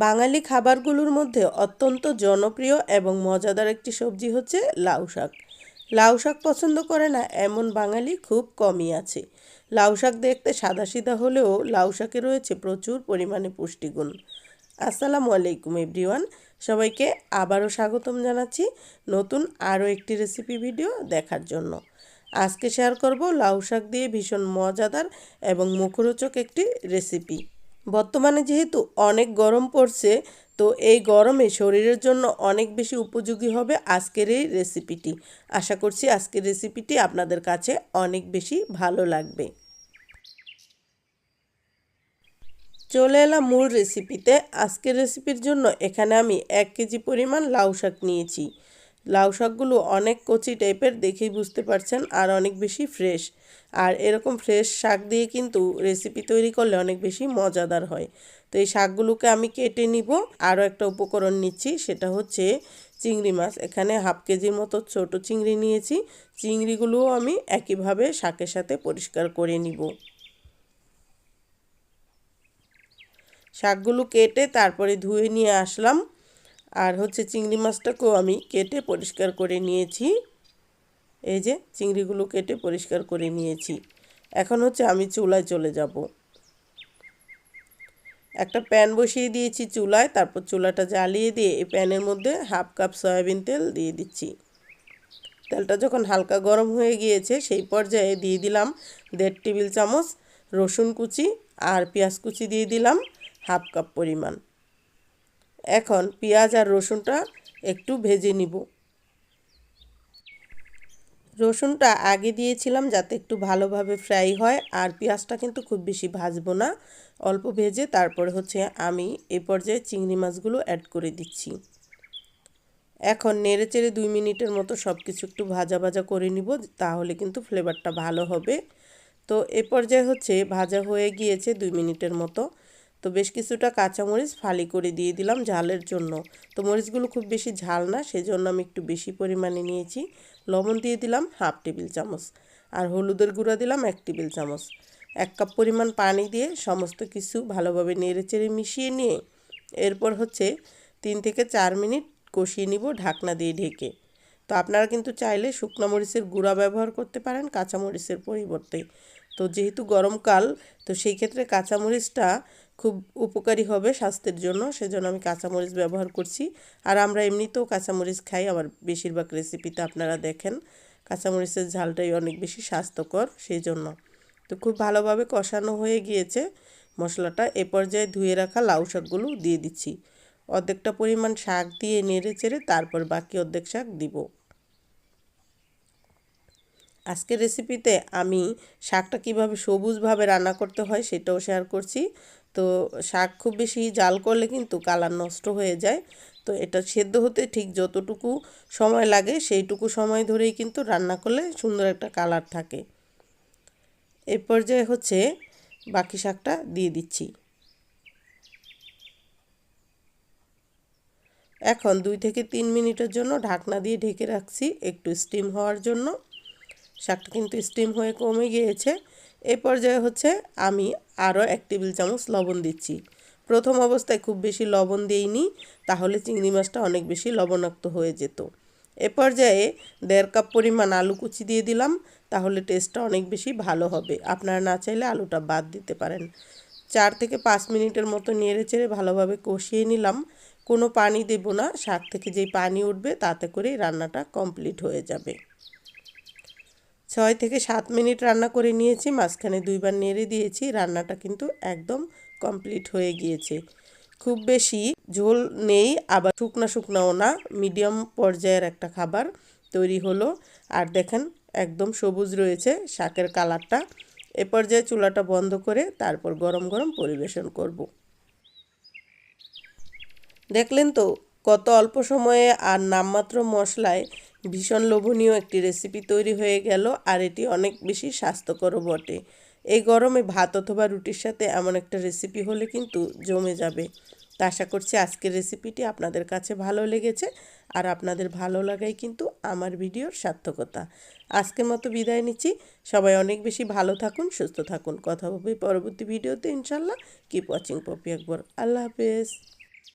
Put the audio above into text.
বাঙালি খাবারগুলোর মধ্যে অত্যন্ত জনপ্রিয় এবং মজাদার একটি সবজি হচ্ছে লাউ শাক। লাউ শাক পছন্দ করে না এমন বাঙালি খুব কমই আছে। লাউ শাক দেখতে সাদাসিধা হলেও লাউ শাকে রয়েছে প্রচুর পরিমাণে পুষ্টিগুণ। আসসালামু আলাইকুম এভরিওয়ান, সবাইকে আবারও স্বাগতম জানাচ্ছি নতুন আরও একটি রেসিপি ভিডিও দেখার জন্য। আজকে শেয়ার করব লাউ শাক দিয়ে ভীষণ মজাদার এবং মুখরোচক একটি রেসিপি। বর্তমানে যেহেতু অনেক গরম পড়ছে, তো এই গরমে শরীরের জন্য অনেক বেশি উপযোগী হবে আজকের এই রেসিপিটি। আশা করছি আজকের রেসিপিটি আপনাদের কাছে অনেক বেশি ভালো লাগবে। চলে এলাম মূল রেসিপিতে। আজকের রেসিপির জন্য এখানে আমি 1 কেজি পরিমাণ লাউ শাক নিয়েছি। লাউ শাকগুলো অনেক কচি টাইপের, দেখেই বুঝতে পারছেন, আর অনেক বেশি ফ্রেশ। আর এরকম ফ্রেশ শাক দিয়ে কিন্তু রেসিপি তৈরি করলে অনেক বেশি মজাদার হয়। তো এই শাকগুলোকে আমি কেটে নিব। আরও একটা উপকরণ নিচ্ছি, সেটা হচ্ছে চিংড়ি মাছ। এখানে হাফ কেজির মতো ছোট চিংড়ি নিয়েছি। চিংড়িগুলোও আমি একইভাবে শাকের সাথে পরিষ্কার করে নিব। শাকগুলো কেটে তারপরে ধুয়ে নিয়ে আসলাম। আর হচ্ছে চিংড়ি মাছটাকেও আমি কেটে পরিষ্কার করে নিয়েছি। এই যে চিংড়িগুলো কেটে পরিষ্কার করে নিয়েছি। এখন হচ্ছে আমি চুলায় চলে যাব। একটা প্যান বসিয়ে দিয়েছি চুলায়, তারপর চুলাটা জ্বালিয়ে দিয়ে এই প্যানের মধ্যে হাফ কাপ সয়াবিন তেল দিয়ে দিচ্ছি। তেলটা যখন হালকা গরম হয়ে গিয়েছে, সেই পর্যায়ে দিয়ে দিলাম 1.5 টেবিল চামচ রসুন কুচি, আর পেঁয়াজ কুচি দিয়ে দিলাম হাফ কাপ পরিমাণ। এখন পেঁয়াজ আর রসুনটা একটু ভেজে নিব। রসুনটা আগে দিয়েছিলাম যাতে একটু ভালোভাবে ফ্রাই হয়, আর পেঁয়াজটা কিন্তু খুব বেশি ভাজবো না, অল্প ভেজে তারপরে হচ্ছে আমি এই পর্যায়ে চিংড়ি মাছগুলো অ্যাড করে দিচ্ছি। এখন নেড়েচেড়ে 2 মিনিটের মতো সব কিছু একটু ভাজা ভাজা করে নিব, তাহলে কিন্তু ফ্লেভারটা ভালো হবে। তো এ পর্যায়ে হচ্ছে ভাজা হয়ে গিয়েছে 2 মিনিটের মতো। তো বেশ কিছুটা কাঁচামরিচ ফালি করে দিয়ে দিলাম ঝালের জন্য। তো মরিচগুলো খুব বেশি ঝাল না, সেজন্য আমি একটু বেশি পরিমাণে নিয়েছি। লবণ দিয়ে দিলাম হাফ টেবিল চামচ, আর হলুদের গুঁড়া দিলাম 1 টেবিল চামচ। 1 কাপ পরিমাণ পানি দিয়ে সমস্ত কিছু ভালোভাবে নেড়েচেড়ে মিশিয়ে নিয়ে এরপর হচ্ছে 3 থেকে 4 মিনিট কষিয়ে নিব ঢাকনা দিয়ে ঢেকে। তো আপনারা কিন্তু চাইলে শুকনো মরিচের গুঁড়া ব্যবহার করতে পারেন কাঁচামরিচের পরিবর্তে। তো যেহেতু গরমকাল, তো সেই ক্ষেত্রে কাঁচামরিচটা খুব উপকারী হবে স্বাস্থ্যের জন্য, সেজন্য আমি কাঁচামরিচ ব্যবহার করছি। আর আমরা এমনিতেও কাঁচামরিচ খাই, আবার বেশিরভাগ রেসিপিতে আপনারা দেখেন কাঁচামরিচের ঝালটাই অনেক বেশি স্বাস্থ্যকর, সেই জন্য। তো খুব ভালোভাবে কষানো হয়ে গিয়েছে মশলাটা। এ পর্যায়ে ধুয়ে রাখা লাউ শাকগুলো দিয়ে দিচ্ছি। অর্ধেকটা পরিমাণ শাক দিয়ে নেড়ে চেড়ে তারপর বাকি অর্ধেক শাক দিব। আজকের রেসিপিতে আমি শাকটা কিভাবে সবুজভাবে রান্না করতে হয় সেটাও শেয়ার করছি। তো শাক খুব বেশি জাল করলে কিন্তু কালার নষ্ট হয়ে যায়। তো এটা সেদ্ধ হতে ঠিক যতটুকু সময় লাগে সেইটুকু সময় ধরেই কিন্তু রান্না করলে সুন্দর একটা কালার থাকে। এই পর্যায়ে হচ্ছে বাকি শাকটা দিয়ে দিচ্ছি। এখন 2 থেকে 3 মিনিটের জন্য ঢাকনা দিয়ে ঢেকে রাখছি একটু স্টিম হওয়ার জন্য। শাকটা কিন্তু স্টিম হয়ে কমে গিয়েছে। এই পর্যায়ে হচ্ছে আমি আরও 1 টেবিল চামচ লবণ দিচ্ছি। প্রথম অবস্থায় খুব বেশি লবণ দিইনি, তাহলে চিংড়ি মাছটা অনেক বেশি লবণাক্ত হয়ে যেত। এ পর্যায়ে 1.5 কাপ পরিমাণ আলু কুচি দিয়ে দিলাম, তাহলে টেস্টটা অনেক বেশি ভালো হবে। আপনারা না চাইলে আলুটা বাদ দিতে পারেন। 4 থেকে 5 মিনিটের মতো নেড়েচেড়ে ভালোভাবে কষিয়ে নিলাম। কোনো পানি দেব না, শাক থেকে যেই পানি উঠবে তাতে করেই রান্নাটা কমপ্লিট হয়ে যাবে। 6 থেকে 7 মিনিট রান্না করে নিয়েছি, মাঝখানে 2 বার নেড়ে দিয়েছি। রান্নাটা কিন্তু একদম কমপ্লিট হয়ে গিয়েছে। খুব বেশি ঝোল নেই, আবার শুকনা শুকনাও না, মিডিয়াম পর্যায়ের একটা খাবার তৈরি হলো। আর দেখেন একদম সবুজ রয়েছে শাকের কালারটা। এ পর্যায়ে চুলাটা বন্ধ করে তারপর গরম গরম পরিবেশন করব। দেখলেন তো কত অল্প সময়ে আর নামমাত্র মশলায় ভীষণ লোভনীয় একটি রেসিপি তৈরি হয়ে গেল, আর এটি অনেক বেশি স্বাস্থ্যকরও বটে। এই গরমে ভাত অথবা রুটির সাথে এমন একটা রেসিপি হলে কিন্তু জমে যাবে। তা আশা করছি আজকের রেসিপিটি আপনাদের কাছে ভালো লেগেছে, আর আপনাদের ভালো লাগাই কিন্তু আমার ভিডিওর সার্থকতা। আজকের মতো বিদায় নিচ্ছি। সবাই অনেক বেশি ভালো থাকুন, সুস্থ থাকুন। কথা হবে পরবর্তী ভিডিওতে ইনশাল্লাহ। কিপ ওয়াচিং পপি আকবর। আল্লাহ হাফেজ।